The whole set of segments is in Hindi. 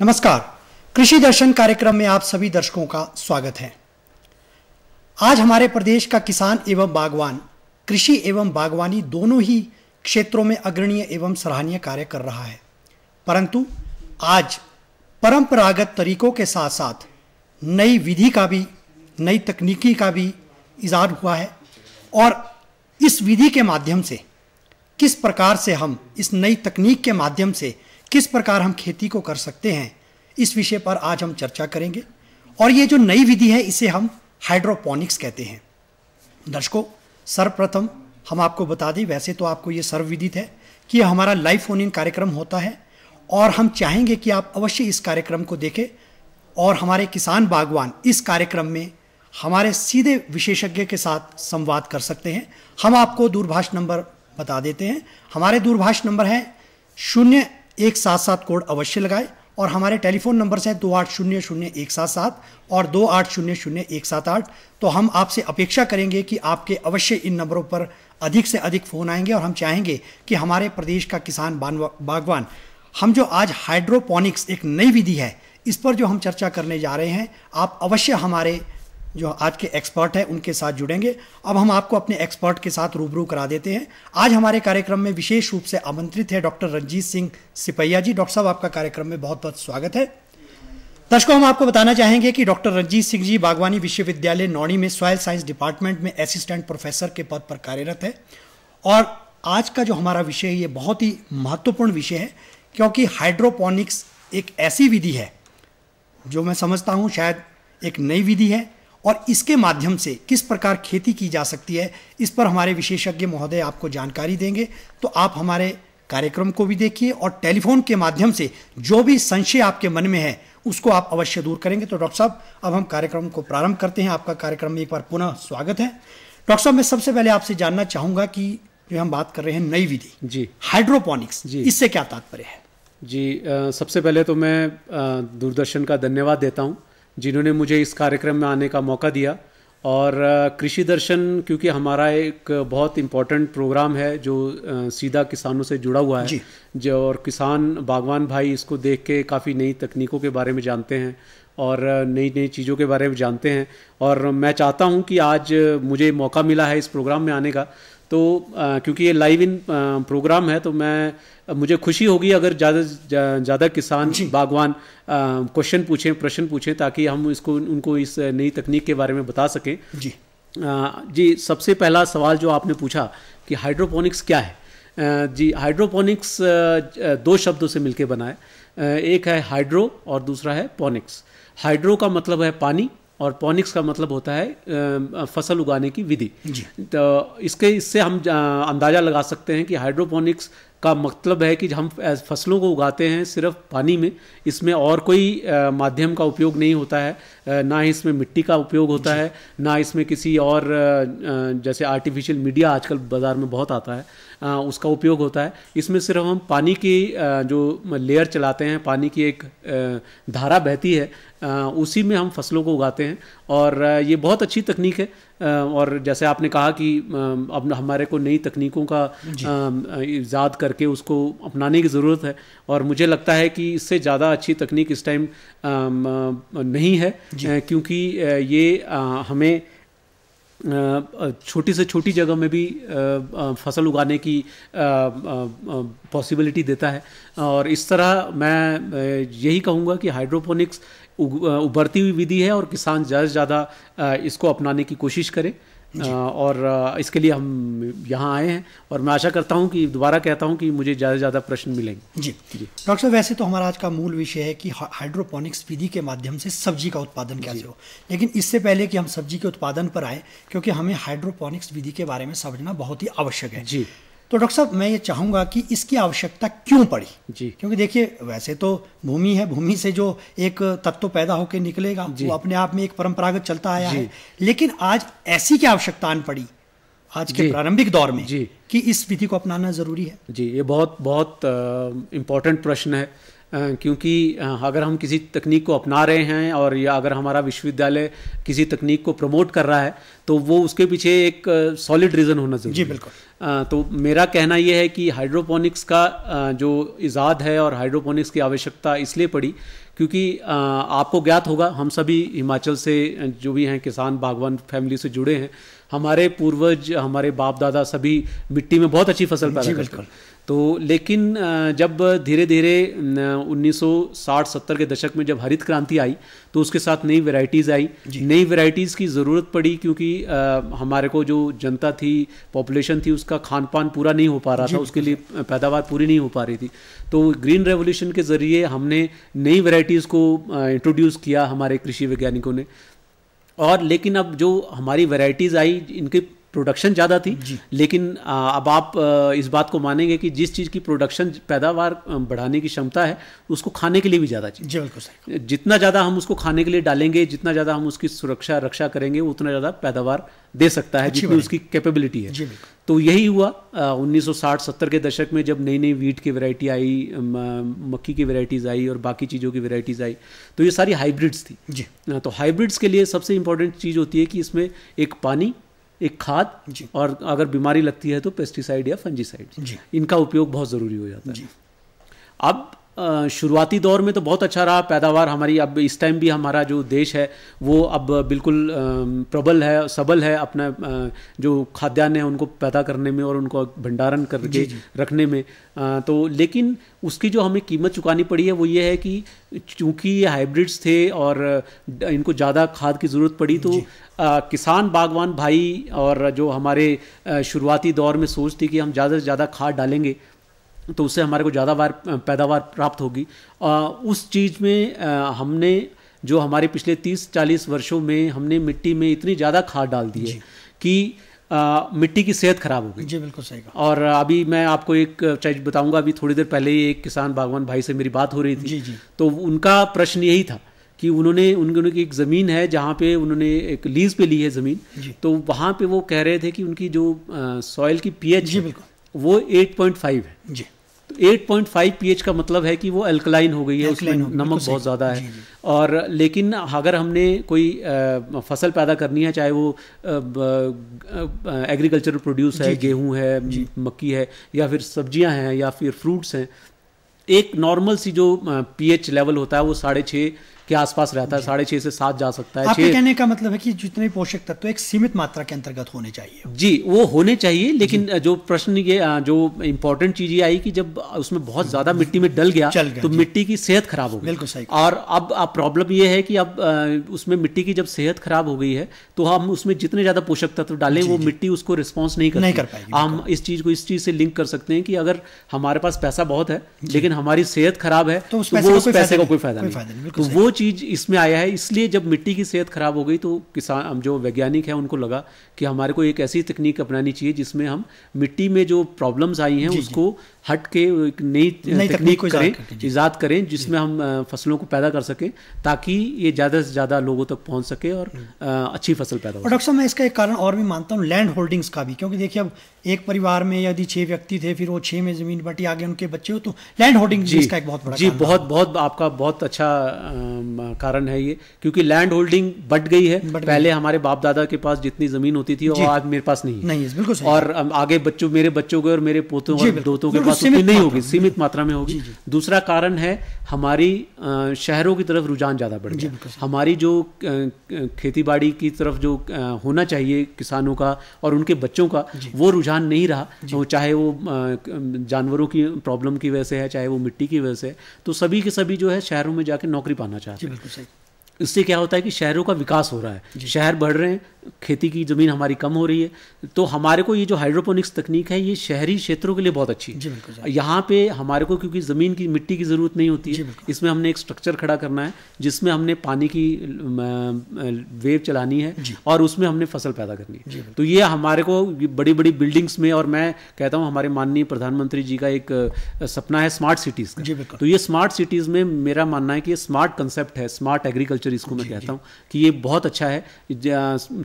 नमस्कार। कृषि दर्शन कार्यक्रम में आप सभी दर्शकों का स्वागत है। आज हमारे प्रदेश का किसान एवं बागवान कृषि एवं बागवानी दोनों ही क्षेत्रों में अग्रणीय एवं सराहनीय कार्य कर रहा है, परंतु आज परंपरागत तरीकों के साथ साथ नई विधि का भी, नई तकनीकी का भी इजाद हुआ है और इस विधि के माध्यम से किस प्रकार से हम इस नई तकनीक के माध्यम से किस प्रकार हम खेती को कर सकते हैं, इस विषय पर आज हम चर्चा करेंगे। और ये जो नई विधि है इसे हम हाइड्रोपोनिक्स कहते हैं। दर्शकों, सर्वप्रथम हम आपको बता दें, वैसे तो आपको ये सर्वविदित है कि हमारा लाइव फोन इन कार्यक्रम होता है और हम चाहेंगे कि आप अवश्य इस कार्यक्रम को देखें और हमारे किसान बागवान इस कार्यक्रम में हमारे सीधे विशेषज्ञ के साथ संवाद कर सकते हैं। हम आपको दूरभाष नंबर बता देते हैं। हमारे दूरभाष नंबर है 0177 कोड अवश्य लगाए और हमारे टेलीफोन नंबर्स हैं 28000177 और 28000178। तो हम आपसे अपेक्षा करेंगे कि आपके अवश्य इन नंबरों पर अधिक से अधिक फ़ोन आएंगे और हम चाहेंगे कि हमारे प्रदेश का किसान बागवान हम जो आज हाइड्रोपोनिक्स एक नई विधि है इस पर जो हम चर्चा करने जा रहे हैं, आप अवश्य हमारे जो आज के एक्सपर्ट हैं उनके साथ जुड़ेंगे। अब हम आपको अपने एक्सपर्ट के साथ रूबरू करा देते हैं। आज हमारे कार्यक्रम में विशेष रूप से आमंत्रित है डॉक्टर रंजीत सिंह सिपैया जी। डॉक्टर साहब, आपका कार्यक्रम में बहुत बहुत स्वागत है। दर्शकों, हम आपको बताना चाहेंगे कि डॉक्टर रंजीत सिंह जी बागवानी विश्वविद्यालय नौणी में सॉइल साइंस डिपार्टमेंट में असिस्टेंट प्रोफेसर के पद पर कार्यरत है। और आज का जो हमारा विषय है ये बहुत ही महत्वपूर्ण विषय है, क्योंकि हाइड्रोपोनिक्स एक ऐसी विधि है जो मैं समझता हूँ शायद एक नई विधि है और इसके माध्यम से किस प्रकार खेती की जा सकती है इस पर हमारे विशेषज्ञ महोदय आपको जानकारी देंगे। तो आप हमारे कार्यक्रम को भी देखिए और टेलीफोन के माध्यम से जो भी संशय आपके मन में है उसको आप अवश्य दूर करेंगे। तो डॉक्टर साहब, अब हम कार्यक्रम को प्रारंभ करते हैं। आपका कार्यक्रम में एक बार पुनः स्वागत है। डॉक्टर साहब, मैं सबसे पहले आपसे जानना चाहूँगा कि जो हम बात कर रहे हैं नई विधि जी हाइड्रोपोनिक्स जी, इससे क्या तात्पर्य है? जी, सबसे पहले तो मैं दूरदर्शन का धन्यवाद देता हूँ जिन्होंने मुझे इस कार्यक्रम में आने का मौका दिया। और कृषि दर्शन क्योंकि हमारा एक बहुत इम्पोर्टेंट प्रोग्राम है जो सीधा किसानों से जुड़ा हुआ है जो, और किसान बागवान भाई इसको देख के काफ़ी नई तकनीकों के बारे में जानते हैं और नई नई चीज़ों के बारे में जानते हैं। और मैं चाहता हूं कि आज मुझे मौका मिला है इस प्रोग्राम में आने का, तो क्योंकि ये लाइव इन प्रोग्राम है तो मुझे खुशी होगी अगर ज़्यादा किसान बागवान प्रश्न पूछें ताकि हम उनको इस नई तकनीक के बारे में बता सकें। जी, सबसे पहला सवाल जो आपने पूछा कि हाइड्रोपोनिक्स क्या है। जी, हाइड्रोपोनिक्स दो शब्दों से मिलकर बना है। एक है हाइड्रो और दूसरा है पोनिक्स। हाइड्रो का मतलब है पानी और पोनिक्स का मतलब होता है फसल उगाने की विधि। तो इससे हम अंदाज़ा लगा सकते हैं कि हाइड्रोपोनिक्स का मतलब है कि हम फसलों को उगाते हैं सिर्फ पानी में, इसमें और कोई माध्यम का उपयोग नहीं होता है, ना ही इसमें मिट्टी का उपयोग होता है, ना इसमें किसी और जैसे आर्टिफिशियल मीडिया आजकल बाज़ार में बहुत आता है उसका उपयोग होता है। इसमें सिर्फ हम पानी की जो लेयर चलाते हैं, पानी की एक धारा बहती है, उसी में हम फसलों को उगाते हैं और ये बहुत अच्छी तकनीक है। और जैसे आपने कहा कि अब हमारे को नई तकनीकों का ईजाद करके उसको अपनाने की ज़रूरत है और मुझे लगता है कि इससे ज़्यादा अच्छी तकनीक इस टाइम नहीं है, क्योंकि ये हमें छोटी से छोटी जगह में भी फसल उगाने की पॉसिबिलिटी देता है। और इस तरह मैं यही कहूँगा कि हाइड्रोपोनिक्स उभरती हुई विधि है और किसान ज़्यादा से ज़्यादा इसको अपनाने की कोशिश करें और इसके लिए हम यहाँ आए हैं और मैं आशा करता हूँ कि दोबारा कहता हूँ कि मुझे ज़्यादा से ज़्यादा प्रश्न मिलेंगे। जी डॉक्टर साहब, वैसे तो हमारा आज का मूल विषय है कि हाइड्रोपोनिक्स विधि के माध्यम से सब्जी का उत्पादन कैसे हो, लेकिन इससे पहले कि हम सब्जी के उत्पादन पर आए, क्योंकि हमें हाइड्रोपोनिक्स विधि के बारे में समझना बहुत ही आवश्यक है। जी, तो डॉक्टर साहब, मैं ये चाहूँगा कि इसकी आवश्यकता क्यों पड़ी? जी, क्योंकि देखिए वैसे तो भूमि है, भूमि से जो एक तत्व पैदा होकर निकलेगा वो अपने आप में एक परंपरागत चलता आया है, लेकिन आज ऐसी क्या आवश्यकता आन पड़ी आज के प्रारंभिक दौर में कि इस विधि को अपनाना जरूरी है? जी, ये बहुत बहुत इम्पोर्टेंट प्रश्न है, क्योंकि अगर हम किसी तकनीक को अपना रहे हैं और या अगर हमारा विश्वविद्यालय किसी तकनीक को प्रमोट कर रहा है तो वो उसके पीछे एक सॉलिड रीज़न होना जरूरी है। जी बिल्कुल। तो मेरा कहना यह है कि हाइड्रोपोनिक्स का जो इजाद है और हाइड्रोपोनिक्स की आवश्यकता इसलिए पड़ी क्योंकि आपको ज्ञात होगा, हम सभी हिमाचल से जो भी हैं किसान बागवान फैमिली से जुड़े हैं, हमारे पूर्वज, हमारे बाप दादा सभी मिट्टी में बहुत अच्छी फसल पैदा करते हैं। तो लेकिन जब धीरे धीरे 1960-70 के दशक में जब हरित क्रांति आई तो उसके साथ नई वैरायटीज़ आई, नई वैरायटीज़ की ज़रूरत पड़ी, क्योंकि हमारे को जो जनता थी, पॉपुलेशन थी, उसका खान पान पूरा नहीं हो पा रहा था, उसके लिए पैदावार पूरी नहीं हो पा रही थी। तो ग्रीन रेवोल्यूशन के ज़रिए हमने नई वैरायटीज़ को इंट्रोड्यूस किया हमारे कृषि वैज्ञानिकों ने। और लेकिन अब जो हमारी वैरायटीज़ आई, इनके प्रोडक्शन ज़्यादा थी, लेकिन अब आप इस बात को मानेंगे कि जिस चीज़ की प्रोडक्शन पैदावार बढ़ाने की क्षमता है, उसको खाने के लिए भी ज़्यादा चाहिए। बिल्कुल। जितना ज़्यादा हम उसको खाने के लिए डालेंगे, जितना ज़्यादा हम उसकी सुरक्षा रक्षा करेंगे, उतना ज़्यादा पैदावार दे सकता है, जितनी उसकी कैपेबिलिटी है। तो यही हुआ 1960-70 के दशक में, जब नई नई वीट की वैरायटी आई, मक्की की वैरायटीज़ आई और बाकी चीज़ों की वैरायटीज़ आई, तो ये सारी हाइब्रिड्स थी। तो हाइब्रिड्स के लिए सबसे इंपॉर्टेंट चीज़ होती है कि इसमें एक पानी, एक खाद, और अगर बीमारी लगती है तो पेस्टिसाइड या फंजीसाइड, इनका उपयोग बहुत ज़रूरी हो जाता है। अब शुरुआती दौर में तो बहुत अच्छा रहा पैदावार हमारी। अब इस टाइम भी हमारा जो देश है वो अब बिल्कुल प्रबल है, सबल है अपना जो खाद्यान्न है उनको पैदा करने में और उनको भंडारण करके रखने में। तो लेकिन उसकी जो हमें कीमत चुकानी पड़ी है वो ये है कि चूंकि ये हाइब्रिड्स थे और इनको ज़्यादा खाद की ज़रूरत पड़ी, तो किसान बागवान भाई और जो हमारे शुरुआती दौर में सोच थी कि हम ज़्यादा से ज़्यादा खाद डालेंगे तो उससे हमारे को ज़्यादा पैदावार प्राप्त होगी, उस चीज़ में हमने जो हमारे पिछले 30-40 वर्षों में हमने मिट्टी में इतनी ज़्यादा खाद डाल दी है कि मिट्टी की सेहत खराब हो गई। जी बिल्कुल सही कहा। और अभी मैं आपको एक चीज़ बताऊंगा, अभी थोड़ी देर पहले ही एक किसान बागवान भाई से मेरी बात हो रही थी। तो उनका प्रश्न यही था कि उन्होंने एक ज़मीन है जहाँ पे उन्होंने एक लीज पे ली है ज़मीन, तो वहाँ पे वो कह रहे थे कि उनकी जो सॉइल की पीएच वो 8.5 है। तो 8.5 पीएच का मतलब है कि वो अल्कलाइन हो गई है, उसमें नमक बहुत ज़्यादा है। और लेकिन अगर हमने कोई फसल पैदा करनी है, चाहे वो एग्रीकल्चरल प्रोड्यूस है, गेहूं है, मक्की है, या फिर सब्जियां हैं, या फिर फ्रूट्स हैं, एक नॉर्मल सी जो पीएच लेवल होता है वो 6.5 के आसपास रहता है, 6.5 से 7 जा सकता है। आपके कहने का मतलब है कि जितने पोषक तत्व एक सीमित मात्रा के अंतर्गत होने चाहिए। जी, वो होने चाहिए, लेकिन जो प्रश्न ये जो इम्पोर्टेंट चीज ये आई कि जब उसमें बहुत ज्यादा मिट्टी में डल गया तो मिट्टी की सेहत खराब हो गई। बिल्कुल सही। और अब प्रॉब्लम ये है कि अब उसमें मिट्टी की जब सेहत खराब हो गई है तो हम उसमें जितने ज्यादा पोषक तत्व डालें वो मिट्टी उसको रिस्पॉन्स नहीं कर पाएगी। हम इस चीज को इस चीज से लिंक कर सकते हैं कि अगर हमारे पास पैसा बहुत है लेकिन हमारी सेहत खराब है तो वो उस पैसे का कोई फायदा नहीं। तो वो चीज इसमें आया है। इसलिए जब मिट्टी की सेहत खराब हो गई तो किसान जो वैज्ञानिक हैं उनको लगा कि हमारे को एक ऐसी तकनीक अपनानी चाहिए जिसमें हम मिट्टी में जो प्रॉब्लम्स आई हैं उसको हट के एक नई तकनीक करें, इजाद करें, जिसमें हम फसलों को पैदा कर सकें ताकि ये ज़्यादा से ज़्यादा लोगों तक पहुंच सके और अच्छी फसल पैदा हो। डॉक्टर साहब, मैं इसका एक कारण और भी मानता हूँ लैंड होल्डिंग्स का भी, क्योंकि देखिए अब एक परिवार में यदि 6 व्यक्ति थे, फिर वो 6 में ज़मीन बटी, आगे उनके बच्चे हो, तो लैंड होल्डिंग इसका एक बहुत बड़ा जी बहुत आपका बहुत अच्छा कारण है ये, क्योंकि लैंड होल्डिंग बढ़ गई है। पहले हमारे बाप दादा के पास जितनी ज़मीन होती थी वो आज मेरे पास नहीं है। बिल्कुल। और आगे मेरे बच्चों के और मेरे पोतों और दोतों के पास उतनी नहीं होगी, सीमित मात्रा में होगी। दूसरा कारण है हमारी शहरों की तरफ रुझान ज़्यादा बढ़ गया। हमारी जो खेती बाड़ी की तरफ जो होना चाहिए किसानों का और उनके बच्चों का, वो रुझान नहीं रहा। तो चाहे वो जानवरों की प्रॉब्लम की वजह से है, चाहे वो मिट्टी की वजह से है, तो सभी के सभी जो है शहरों में जाके नौकरी पाना चाहते हैं। इससे क्या होता है कि शहरों का विकास हो रहा है, शहर बढ़ रहे हैं, खेती की ज़मीन हमारी कम हो रही है। तो हमारे को ये जो हाइड्रोपोनिक्स तकनीक है ये शहरी क्षेत्रों के लिए बहुत अच्छी है। यहाँ पे हमारे को क्योंकि ज़मीन की मिट्टी की ज़रूरत नहीं होती है, इसमें हमने एक स्ट्रक्चर खड़ा करना है जिसमें हमने पानी की वेव चलानी है और उसमें हमने फसल पैदा करनी है। तो ये हमारे को बड़ी बड़ी बिल्डिंग्स में, और मैं कहता हूँ हमारे माननीय प्रधानमंत्री जी का एक सपना है स्मार्ट सिटीज़ का। तो ये स्मार्ट सिटीज़ में मेरा मानना है कि ये स्मार्ट कंसेप्ट है, स्मार्ट एग्रीकल्चर एग्रीकल्चर इसको मैं कहता हूँ कि ये बहुत अच्छा है।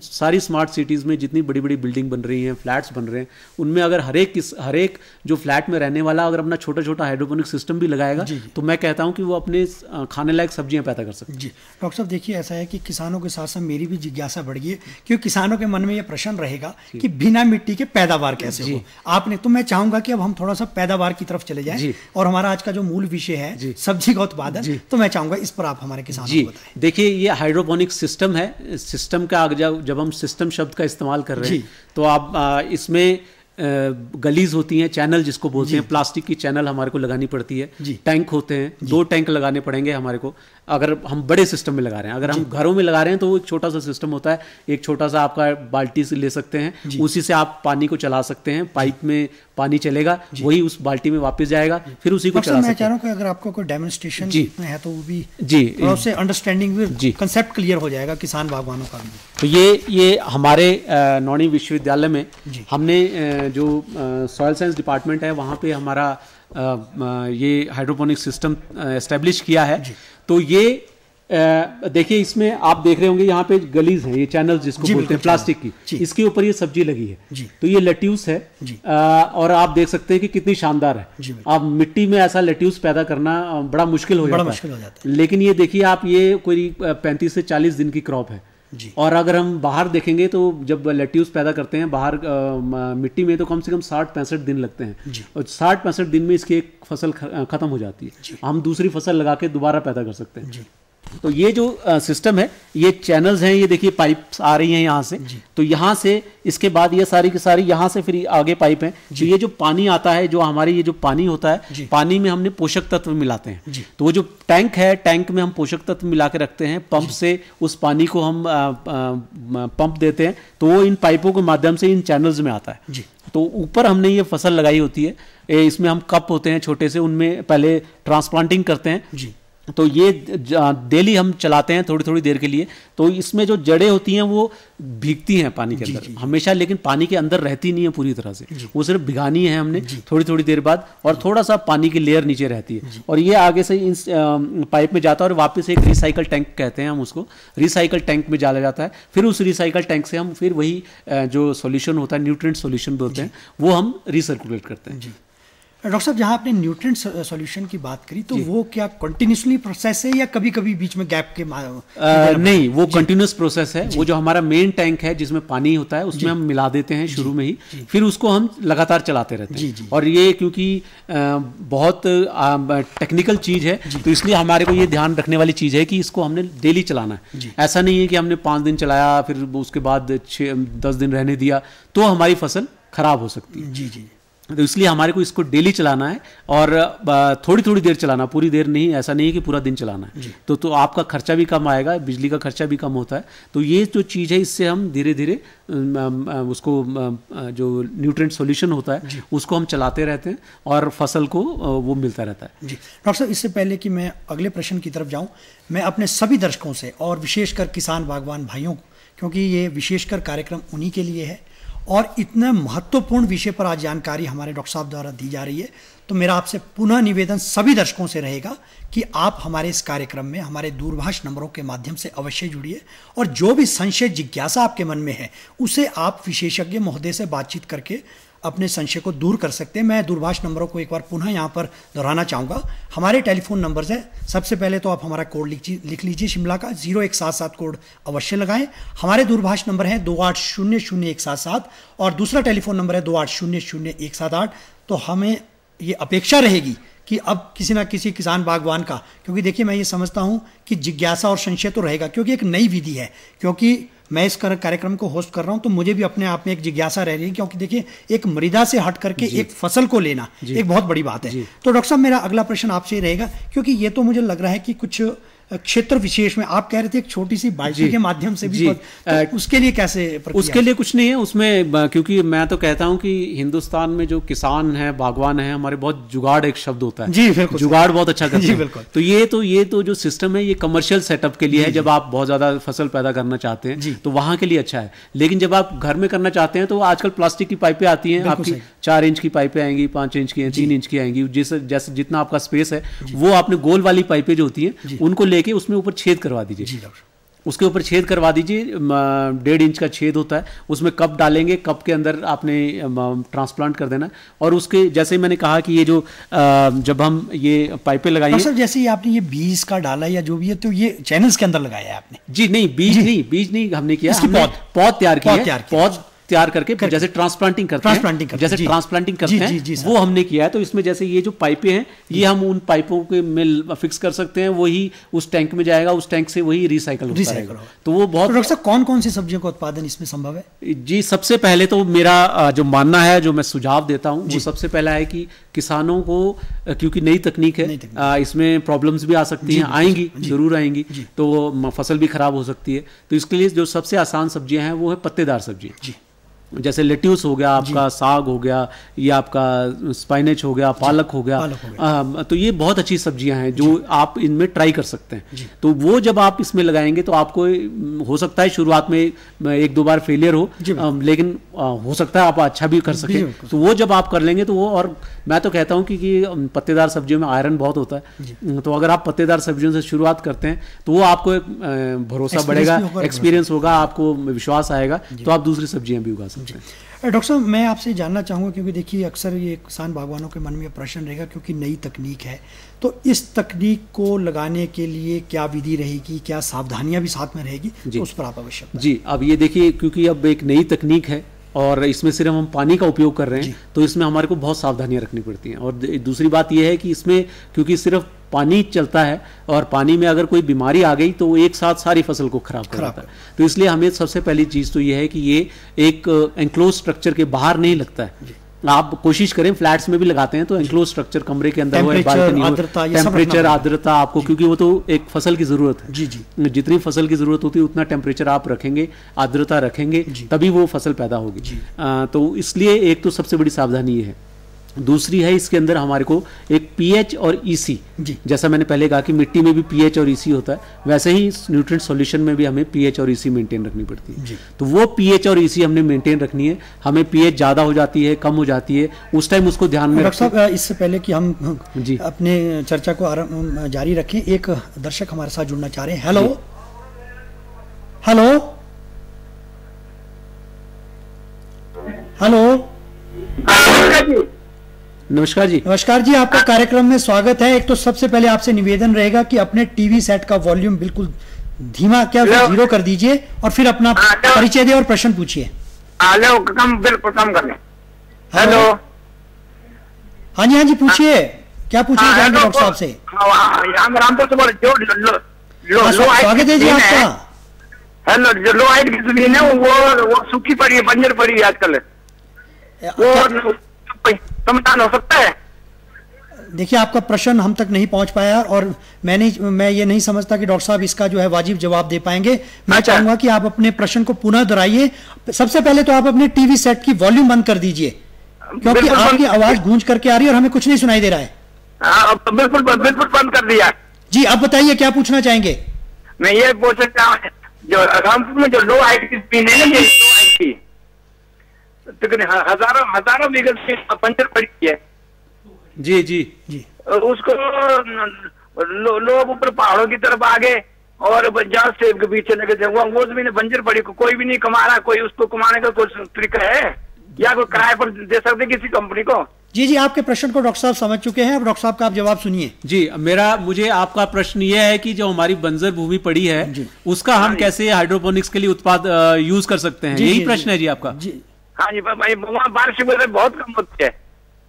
सारी स्मार्ट सिटीज़ में जितनी बड़ी बड़ी बिल्डिंग बन रही हैं, फ्लैट्स बन रहे हैं, उनमें अगर हर एक जो फ्लैट में रहने वाला अगर अपना छोटा छोटा हाइड्रोपोनिक सिस्टम भी लगाएगा तो मैं कहता हूँ कि वो अपने खाने लायक सब्जियां पैदा कर सकते हैं। जी डॉक्टर साहब, देखिए ऐसा है कि किसानों के साथ साथ मेरी भी जिज्ञासा बढ़ गई है, क्योंकि किसानों के मन में ये प्रश्न रहेगा कि बिना मिट्टी के पैदावार कैसे हो। आपने तो मैं चाहूंगा कि अब हम थोड़ा सा पैदावार की तरफ चले जाएं, और हमारा आज का जो मूल विषय है सब्जी का उत्पादन, तो मैं चाहूंगा इस पर आप हमारे किसानों को बताएं। देखिए, ये हाइड्रोपोनिक सिस्टम है। सिस्टम का जब हम सिस्टम शब्द का इस्तेमाल कर रहे हैं तो आप इसमें गलीज होती हैं, चैनल जिसको बोलते हैं, प्लास्टिक की चैनल हमारे को लगानी पड़ती है। टैंक होते हैं, 2 टैंक लगाने पड़ेंगे हमारे को अगर हम बड़े सिस्टम में लगा रहे हैं। अगर हम घरों में लगा रहे हैं तो वो एक छोटा सा सिस्टम होता है, एक छोटा सा आपका बाल्टी से ले सकते हैं, उसी से आप पानी को चला सकते हैं, पाइप में पानी चलेगा, वही उस बाल्टी में वापस जाएगा, फिर उसी को चला सकते हैं। मैं चाह रहा हूँ कि अगर आपको कोई डेमोन्स्ट्रेशन है तो वो भी उससे अंडरस्टैंडिंग कंसेप्ट क्लियर हो जाएगा किसान बागवानों का भी। तो ये हमारे नौणी विश्वविद्यालय में हमने जो सॉइल साइंस डिपार्टमेंट है वहाँ पे हमारा ये हाइड्रोपोनिक सिस्टम एस्टेब्लिश किया है। तो ये देखिए, इसमें आप देख रहे होंगे यहाँ पे गलीज है, ये चैनल जिसको बोलते हैं प्लास्टिक की, इसके ऊपर ये सब्जी लगी है। तो ये लेट्यूस है, और आप देख सकते हैं कि कितनी शानदार है। आप मिट्टी में ऐसा लेट्यूस पैदा करना बड़ा मुश्किल हो जाता है, लेकिन ये देखिए आप, ये कोई 35 से 40 दिन की क्रॉप है। और अगर हम बाहर देखेंगे तो जब लेट्यूस पैदा करते हैं बाहर मिट्टी में तो कम से कम 60-65 दिन लगते हैं, और 60-65 दिन में इसकी एक फसल खत्म हो जाती है। हम दूसरी फसल लगा के दोबारा पैदा कर सकते हैं। तो ये जो सिस्टम है, ये चैनल्स हैं, ये देखिए पाइप्स आ रही हैं यहाँ से, तो यहाँ से इसके बाद ये सारी की सारी यहाँ से फिर आगे पाइप हैं। तो ये जो पानी आता है, जो हमारी ये जो पानी होता है, पानी में हमने पोषक तत्व मिलाते हैं। तो वो जो टैंक है, टैंक में हम पोषक तत्व मिला के रखते हैं, पंप से उस पानी को हम पंप देते हैं, तो वो इन पाइपों के माध्यम से इन चैनल्स में आता है। तो ऊपर हमने ये फसल लगाई होती है, इसमें हम कप होते हैं छोटे से, उनमें पहले ट्रांसप्लांटिंग करते हैं। तो ये डेली हम चलाते हैं थोड़ी थोड़ी देर के लिए। तो इसमें जो जड़ें होती हैं वो भीगती हैं पानी के अंदर हमेशा, लेकिन पानी के अंदर रहती नहीं है पूरी तरह से, वो सिर्फ भिगानी है हमने थोड़ी थोड़ी देर बाद, और थोड़ा सा पानी की लेयर नीचे रहती है, और ये आगे से इन पाइप में जाता है और वापस एक रिसाइकल टैंक कहते हैं हम उसको, रिसाइकल टैंक में डाला जाता है। फिर उस रिसाइकल टैंक से हम फिर वही जो सॉल्यूशन होता है, न्यूट्रिएंट सॉल्यूशन बोलते हैं, वो हम रिसर्कुलेट करते हैं। डॉक्टर साहब, जहाँ आपने न्यूट्रिएंट सॉल्यूशन की बात करी, तो वो क्या कंटिन्यूसली प्रोसेस है या कभी कभी बीच में गैप के नहीं, वो कंटिन्यूस प्रोसेस है। वो जो हमारा मेन टैंक है जिसमें पानी होता है, उसमें हम मिला देते हैं शुरू में ही, फिर उसको हम लगातार चलाते रहते हैं। और ये क्योंकि बहुत टेक्निकल चीज़ है, तो इसलिए हमारे को ये ध्यान रखने वाली चीज़ है कि इसको हमने डेली चलाना है। ऐसा नहीं है कि हमने 5 दिन चलाया फिर उसके बाद 10 दिन रहने दिया, तो हमारी फसल खराब हो सकती है। तो इसलिए हमारे को इसको डेली चलाना है, और थोड़ी थोड़ी देर चलाना, पूरी देर नहीं, ऐसा नहीं है कि पूरा दिन चलाना है। तो आपका खर्चा भी कम आएगा, बिजली का खर्चा भी कम होता है। तो ये जो चीज़ है, इससे हम धीरे धीरे उसको जो न्यूट्रिएंट सॉल्यूशन होता है उसको हम चलाते रहते हैं, और फसल को वो मिलता रहता है। जी डॉक्टर साहब, इससे पहले कि मैं अगले प्रश्न की तरफ जाऊँ, मैं अपने सभी दर्शकों से और विशेषकर किसान बागवान भाइयों को, क्योंकि ये विशेषकर कार्यक्रम उन्हीं के लिए है और इतने महत्वपूर्ण विषय पर आज जानकारी हमारे डॉक्टर साहब द्वारा दी जा रही है, तो मेरा आपसे पुनः निवेदन सभी दर्शकों से रहेगा कि आप हमारे इस कार्यक्रम में हमारे दूरभाष नंबरों के माध्यम से अवश्य जुड़िए, और जो भी संशय जिज्ञासा आपके मन में है उसे आप विशेषज्ञ महोदय से बातचीत करके अपने संशय को दूर कर सकते हैं। मैं दूरभाष नंबरों को एक बार पुनः यहाँ पर दोहराना चाहूँगा। हमारे टेलीफोन नंबर्स है, सबसे पहले तो आप हमारा कोड लिख लीजिए, शिमला का 0177 कोड अवश्य लगाएं। हमारे दूरभाष नंबर है 28000177, और दूसरा टेलीफोन नंबर है 28000178। तो हमें ये अपेक्षा रहेगी कि अब किसी ना किसी किसान बागवान का, क्योंकि देखिए मैं ये समझता हूँ कि जिज्ञासा और संशय तो रहेगा, क्योंकि एक नई विधि है, क्योंकि मैं इस कार्यक्रम को होस्ट कर रहा हूं, तो मुझे भी अपने आप में एक जिज्ञासा रह रही है, क्योंकि देखिए एक मृदा से हट करके एक फसल को लेना एक बहुत बड़ी बात है। तो डॉक्टर साहब, मेरा अगला प्रश्न आपसे ही रहेगा, क्योंकि ये तो मुझे लग रहा है कि कुछ क्षेत्र विशेष में आप कह रहे थे एक छोटी सी बाल्टी के माध्यम से भी, तो उसके लिए कैसे? उसके लिए कुछ नहीं है उसमें, क्योंकि मैं तो कहता हूं कि हिंदुस्तान में जो किसान है, बागवान है, हमारे बहुत जुगाड़ एक शब्द होता है। जी बिल्कुल, जुगाड़ बहुत अच्छा करते हैं। तो ये तो जो सिस्टम है, ये कमर्शियल सेटअप के लिए है। जब आप बहुत ज्यादा फसल पैदा करना चाहते हैं तो वहां के लिए अच्छा है, लेकिन जब आप घर में करना चाहते हैं तो आजकल प्लास्टिक की पाइपें आती हैं, आपकी 4 इंच की पाइपें आएंगी, 5 इंच की, 3 इंच की आएंगी, जैसे जितना आपका स्पेस है, वो आपने गोल वाली पाइपें जो होती हैं उनको लेके उसमें ऊपर छेद करवा दीजिए। जी डॉक्टर, उसके ऊपर छेद करवा दीजिए, 1.5 इंच का छेद होता है, उसमें कप डालेंगे, कप के अंदर आपने ट्रांसप्लांट कर देना। और उसके जैसे मैंने कहा कि ये जो जब हम ये पाइपें लगाएंगे, सर जैसे आपने ये बीज का डाला या जो भी है, तो ये चैनल्स के अंदर लगाया है आपने? जी नहीं, बीज नहीं हमने किया, हमने पौध तैयार किया, पौध तैयार करके जैसे ट्रांसप्लांटिंग करते हैं, जैसे ट्रांसप्लांटिंग करते हैं वो हमने किया है। तो इसमें जैसे ये जो पाइपें हैं, ये हम उन पाइपों के में फिक्स कर सकते हैं, वही उस टैंक में जाएगा, उस टैंक से वही रिसाइकल होता रहेगा। तो वो बहुत। डॉक्टर साहब कौन कौन सी सब्जियों का उत्पादन इसमें संभव है? जी सबसे पहले तो मेरा जो मानना है, जो मैं सुझाव देता हूँ, वो सबसे पहला है कि किसानों को, क्योंकि नई तकनीक है, इसमें प्रॉब्लम्स भी आ सकती हैं, आएंगी, जरूर आएंगी, तो फसल भी खराब हो सकती है। तो इसके लिए जो सबसे आसान सब्जियां हैं वो है पत्तेदार सब्जी, जैसे लेट्यूस हो गया, आपका साग हो गया, या आपका स्पाइनेच हो गया, पालक हो गया, तो ये बहुत अच्छी सब्जियां हैं जो आप इनमें ट्राई कर सकते हैं। तो वो जब आप इसमें लगाएंगे तो आपको हो सकता है शुरुआत में 1-2 बार फेलियर हो, लेकिन हो सकता है आप अच्छा भी कर सके। तो वो जब आप कर लेंगे तो वो, और मैं तो कहता हूँ कि पत्तेदार सब्जियों में आयरन बहुत होता है, तो अगर आप पत्तेदार सब्जियों से शुरुआत करते हैं तो वो आपको एक भरोसा बढ़ेगा, एक्सपीरियंस होगा, आपको विश्वास आएगा, तो आप दूसरी सब्जियां भी उगा सकते हैं। डॉक्टर साहब मैं आपसे जानना चाहूँगा, क्योंकि देखिए अक्सर ये किसान बागवानों के मन में प्रश्न रहेगा, क्योंकि नई तकनीक है, तो इस तकनीक को लगाने के लिए क्या विधि रहेगी, क्या सावधानियां भी साथ में रहेगी, तो उस पर आप अवश्य बताएं। जी अब ये देखिए, क्योंकि अब एक नई तकनीक है और इसमें सिर्फ हम पानी का उपयोग कर रहे हैं, तो इसमें हमारे को बहुत सावधानियां रखनी पड़ती हैं। और दूसरी बात यह है कि इसमें क्योंकि सिर्फ पानी चलता है और पानी में अगर कोई बीमारी आ गई तो वो एक साथ सारी फसल को खराब कर देता है। तो इसलिए हमें सबसे पहली चीज़ तो ये है कि ये एक एंक्लोज स्ट्रक्चर के बाहर नहीं लगता है। आप कोशिश करें, फ्लैट्स में भी लगाते हैं तो एंक्लोज स्ट्रक्चर कमरे के अंदर हो, बालकनी हो, टेम्परेचर, आर्द्रता आपको, क्योंकि वो तो एक फसल की जरूरत है। जितनी फसल की जरूरत होती है उतना टेम्परेचर आप रखेंगे, आर्द्रता रखेंगे, तभी वो फसल पैदा होगी। तो इसलिए एक तो सबसे बड़ी सावधानी ये है। दूसरी है, इसके अंदर हमारे को एक पीएच और ईसी, जैसा मैंने पहले कहा कि मिट्टी में भी पीएच और ईसी होता है, वैसे ही न्यूट्रिएंट सॉल्यूशन में भी हमें पीएच और ईसी मेंटेन रखनी पड़ती है। तो वो पीएच और ईसी हमने मेंटेन रखनी है। हमें पीएच ज्यादा हो जाती है, कम हो जाती है, उस टाइम उसको ध्यान में रखें। डॉक्टर साहब इससे पहले कि हम अपने चर्चा को जारी रखें, एक दर्शक हमारे साथ जुड़ना चाह रहे हैं। हेलो हेलो हेलो, नमस्कार जी। नमस्कार जी, आपका कार्यक्रम में स्वागत है। एक तो सबसे पहले आपसे निवेदन रहेगा कि अपने टीवी सेट का वॉल्यूम बिल्कुल धीमा क्या जीरो कर दीजिए और फिर अपना परिचय दे और प्रश्न पूछिए। बिल्कुल कम कर लें। हेलो, हाँ जी पूछिए, क्या पूछना चाहेंगे डॉक्टर साहब से? रामपुर से बोल, स्वागत है जी आपका। हेलो, जो लो हाइट की जमीन है वो सूखी पड़ी है, बंजर पड़ी है आजकल, वो समाधान हो सकता है? देखिए आपका प्रश्न हम तक नहीं पहुंच पाया और मैं ये नहीं समझता कि डॉक्टर साहब इसका जो है वाजिब जवाब दे पाएंगे। मैं चाहूंगा कि आप अपने प्रश्न को पुनः दोहराइए। सबसे पहले तो आप अपने टीवी सेट की वॉल्यूम बंद कर दीजिए, क्योंकि आपकी आवाज गूंज करके आ रही है और हमें कुछ नहीं सुनाई दे रहा है। बिल्कुल बंद कर दिया जी। अब बताइए क्या पूछना चाहेंगे? मैं ये पूछ सकता हूँ, जो रामपुर में जो लो हाइट की जमीन है ना, ये लो हाइट की हजारों बीघा पंचर पड़ी है। जी जी जी। उसको लोग ऊपर पहाड़ों की तरफ आ गए और जहां से के पीछे लगे थे, वो जमीन बंजर पड़ी, कोई भी नहीं कमा रहा। कोई उसको कमाने का कोई तरीका है या कोई किराए पर दे सकते किसी कंपनी को? जी, आपके प्रश्न को डॉक्टर साहब समझ चुके हैं। अब डॉक्टर साहब का आप जवाब सुनिए। जी, मुझे आपका प्रश्न यह है कि जो हमारी बंजर भूमि पड़ी है उसका हम कैसे हाइड्रोपोनिक्स के लिए उत्पाद यूज कर सकते हैं, यही प्रश्न है जी आपका? जी हाँ जी, वहाँ बारिश बहुत कम होती है,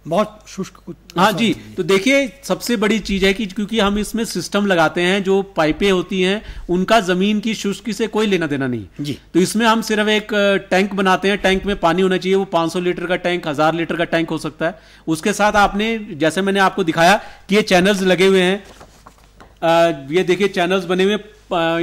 बहुत शुष्क। हाँ जी, तो देखिए सबसे बड़ी चीज है कि क्योंकि हम इसमें सिस्टम लगाते हैं, जो पाइपें होती हैं उनका जमीन की शुष्की से कोई लेना देना नहीं जी। तो इसमें हम सिर्फ एक टैंक बनाते हैं, टैंक में पानी होना चाहिए, वो 500 लीटर का टैंक, 1000 लीटर का टैंक हो सकता है। उसके साथ आपने, जैसे मैंने आपको दिखाया कि ये चैनल्स लगे हुए हैं, ये देखिए चैनल्स बने हुए,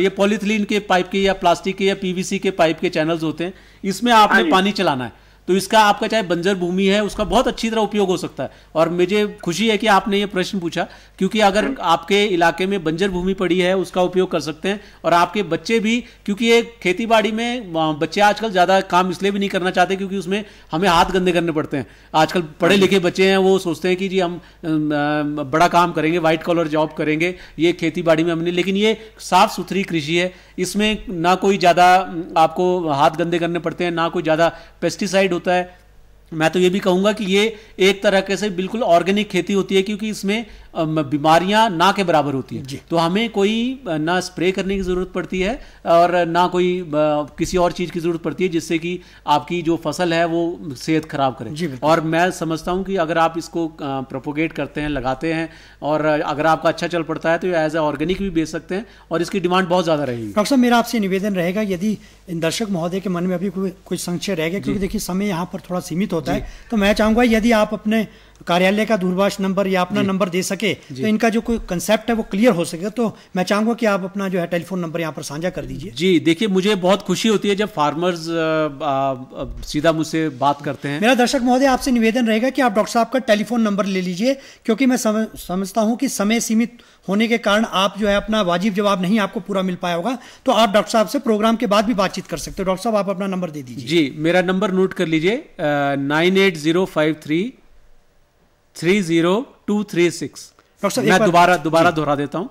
ये पॉलीथिलीन के पाइप के या प्लास्टिक के या पीवीसी के पाइप के चैनल्स होते हैं, इसमें आपने पानी चलाना है। तो इसका आपका चाहे बंजर भूमि है उसका बहुत अच्छी तरह उपयोग हो सकता है। और मुझे खुशी है कि आपने ये प्रश्न पूछा, क्योंकि अगर आपके इलाके में बंजर भूमि पड़ी है उसका उपयोग कर सकते हैं। और आपके बच्चे भी, क्योंकि ये खेती बाड़ी में बच्चे आजकल ज़्यादा काम इसलिए भी नहीं करना चाहते क्योंकि उसमें हमें हाथ गंदे करने पड़ते हैं। आजकल पढ़े लिखे बच्चे हैं, वो सोचते हैं कि जी हम बड़ा काम करेंगे, वाइट कॉलर जॉब करेंगे, ये खेती बाड़ी में हमने, लेकिन ये साफ सुथरी कृषि है, इसमें ना कोई ज़्यादा आपको हाथ गंदे करने पड़ते हैं, ना कोई ज़्यादा पेस्टिसाइड होता है। मैं तो ये भी कहूँगा कि ये एक तरह से बिल्कुल ऑर्गेनिक खेती होती है, क्योंकि इसमें बीमारियां ना के बराबर होती है। तो हमें कोई ना स्प्रे करने की ज़रूरत पड़ती है और ना कोई किसी और चीज़ की ज़रूरत पड़ती है जिससे कि आपकी जो फसल है वो सेहत खराब करे। और मैं समझता हूँ कि अगर आप इसको प्रोपोगेट करते हैं, लगाते हैं, और अगर आपका अच्छा चल पड़ता है तो एज ए ऑर्गेनिक भी बेच सकते हैं और इसकी डिमांड बहुत ज़्यादा रहेगी। डॉक्टर साहब, मेरा आपसे निवेदन रहेगा, यदि इन दर्शक महोदय के मन में अभी कुछ संशय रहेगा, क्योंकि देखिए समय यहाँ पर थोड़ा सीमित होता है, तो मैं चाहूँगा यदि आप अपने कार्यालय का दूरभाष नंबर या अपना नंबर दे सके तो इनका जो कोई कंसेप्ट है वो क्लियर हो सके, तो मैं चाहूंगा कि आप अपना जो है टेलीफोन नंबर यहाँ पर साझा कर दीजिए। जी देखिए, मुझे बहुत खुशी होती है जब फार्मर्स सीधा मुझसे बात करते हैं। मेरा दर्शक महोदय आपसे निवेदन रहेगा कि आप डॉक्टर साहब का टेलीफोन नंबर ले लीजिए, क्योंकि मैं समझता हूँ कि समय सीमित होने के कारण आप जो है अपना वाजिब जवाब नहीं आपको पूरा मिल पाया होगा, तो आप डॉक्टर साहब से प्रोग्राम के बाद भी बातचीत कर सकते हो। डॉक्टर साहब, आप अपना नंबर दे दीजिए। जी, मेरा नंबर नोट कर लीजिए, 98053 30236। डॉक्टर साहब, मैं दोबारा दोहरा देता हूं,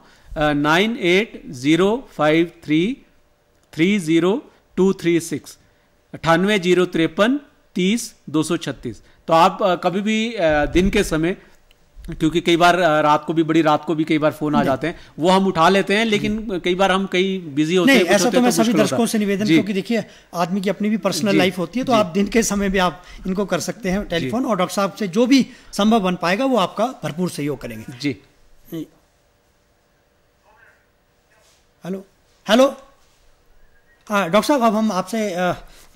98053 30236, 9803 30 236। तो आप कभी भी दिन के समय, क्योंकि कई बार रात को भी, बड़ी रात को भी कई बार फोन आ जाते हैं, वो हम उठा लेते हैं, लेकिन कई बार हम कई बिजी होते हैं। ऐसा तो मैं सभी दर्शकों से निवेदन, क्योंकि देखिए आदमी की अपनी भी पर्सनल लाइफ होती है, तो आप दिन के समय भी आप इनको कर सकते हैं टेलीफोन, और डॉक्टर साहब से जो भी संभव बन पाएगा वो आपका भरपूर सहयोग करेंगे। जी। हेलो डॉक्टर साहब, अब हम आपसे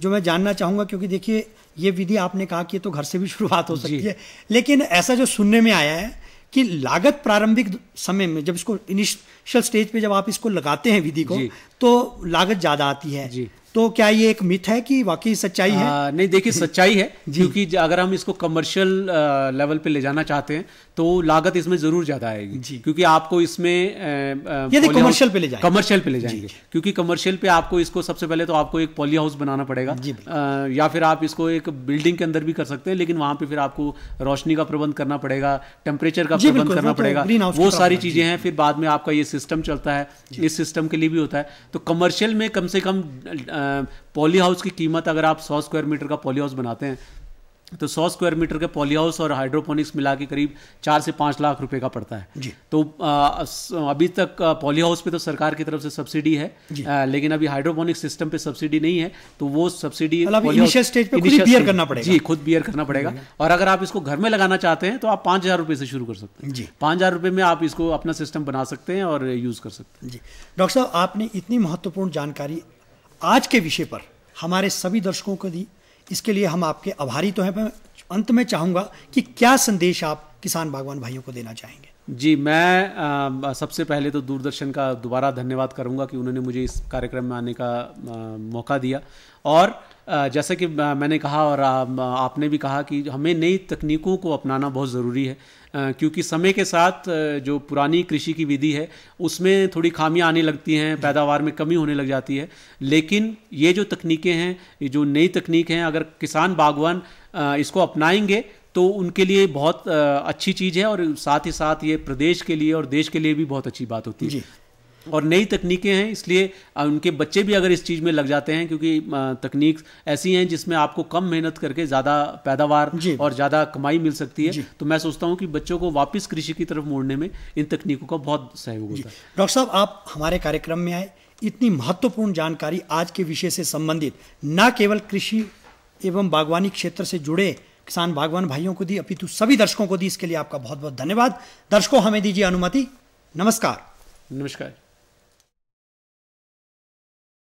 जो मैं जानना चाहूँगा, क्योंकि देखिए ये विधि आपने कहा कि तो घर से भी शुरुआत हो सकती है, लेकिन ऐसा जो सुनने में आया है कि लागत प्रारंभिक समय में, जब इसको इनिशियल स्टेज पे जब आप इसको लगाते हैं विधि को, तो लागत ज़्यादा आती है। तो क्या ये एक मिथ है कि वाकई सच्चाई है? नहीं, देखिए सच्चाई है, क्योंकि अगर हम इसको कमर्शियल लेवल पे ले जाना चाहते हैं तो लागत इसमें जरूर ज्यादा आएगी, क्योंकि आपको इसमें यदि कमर्शियल पे ले जाएंगे, क्योंकि कमर्शियल पे आपको इसको सबसे पहले तो आपको एक पॉली हाउस बनाना पड़ेगा, या फिर आप इसको एक बिल्डिंग के अंदर भी कर सकते हैं, लेकिन वहां पे फिर आपको रोशनी का प्रबंध करना पड़ेगा, टेम्परेचर का प्रबंध करना पड़ेगा, वो सारी चीजें हैं। फिर बाद में आपका ये सिस्टम चलता है, इस सिस्टम के लिए भी होता है। तो कमर्शियल में कम से कम पॉली हाउस की कीमत, अगर आप 100 स्क्वायर मीटर का पॉली हाउस बनाते हैं तो 100 स्क्वायर मीटर के पॉली हाउस और हाइड्रोपोनिक्स मिला के करीब 4 से 5 लाख रुपए का पड़ता है। तो अभी तक पॉली हाउस पे तो सरकार की तरफ से सब्सिडी है, लेकिन अभी हाइड्रोपोनिक्स सिस्टम पे सब्सिडी नहीं है, तो वो सब्सिडी इनिशियल स्टेज पे खुद बियर करना पड़ेगा। जी, खुद बियर करना पड़ेगा। और अगर आप इसको घर में लगाना चाहते हैं तो आप 5,000 रुपए से शुरू कर सकते हैं। 5,000 रुपए में आप इसको अपना सिस्टम बना सकते हैं और यूज कर सकते हैं। जी डॉक्टर साहब, आपने इतनी महत्वपूर्ण जानकारी आज के विषय पर हमारे सभी दर्शकों को दी, इसके लिए हम आपके आभारी तो हैं। मैं अंत में चाहूँगा कि क्या संदेश आप किसान बागवान भाइयों को देना चाहेंगे? जी, मैं सबसे पहले तो दूरदर्शन का दोबारा धन्यवाद करूंगा कि उन्होंने मुझे इस कार्यक्रम में आने का मौका दिया। और जैसे कि मैंने कहा और आपने भी कहा कि हमें नई तकनीकों को अपनाना बहुत ज़रूरी है, क्योंकि समय के साथ जो पुरानी कृषि की विधि है उसमें थोड़ी खामियां आने लगती हैं, पैदावार में कमी होने लग जाती है। लेकिन ये जो तकनीकें हैं, ये जो नई तकनीक हैं, अगर किसान बागवान इसको अपनाएंगे तो उनके लिए बहुत अच्छी चीज़ है, और साथ ही साथ ये प्रदेश के लिए और देश के लिए भी बहुत अच्छी बात होती है। और नई तकनीकें हैं, इसलिए उनके बच्चे भी अगर इस चीज़ में लग जाते हैं, क्योंकि तकनीक ऐसी हैं जिसमें आपको कम मेहनत करके ज़्यादा पैदावार और ज़्यादा कमाई मिल सकती है, तो मैं सोचता हूं कि बच्चों को वापस कृषि की तरफ मोड़ने में इन तकनीकों का बहुत सहयोग होता है। डॉक्टर साहब, आप हमारे कार्यक्रम में आए, इतनी महत्वपूर्ण जानकारी आज के विषय से संबंधित न केवल कृषि एवं बागवानी क्षेत्र से जुड़े किसान बागवान भाइयों को दी, अपितु सभी दर्शकों को दी। इसके लिए आपका बहुत बहुत धन्यवाद। दर्शकों, हमें दीजिए अनुमति। नमस्कार। नमस्कार।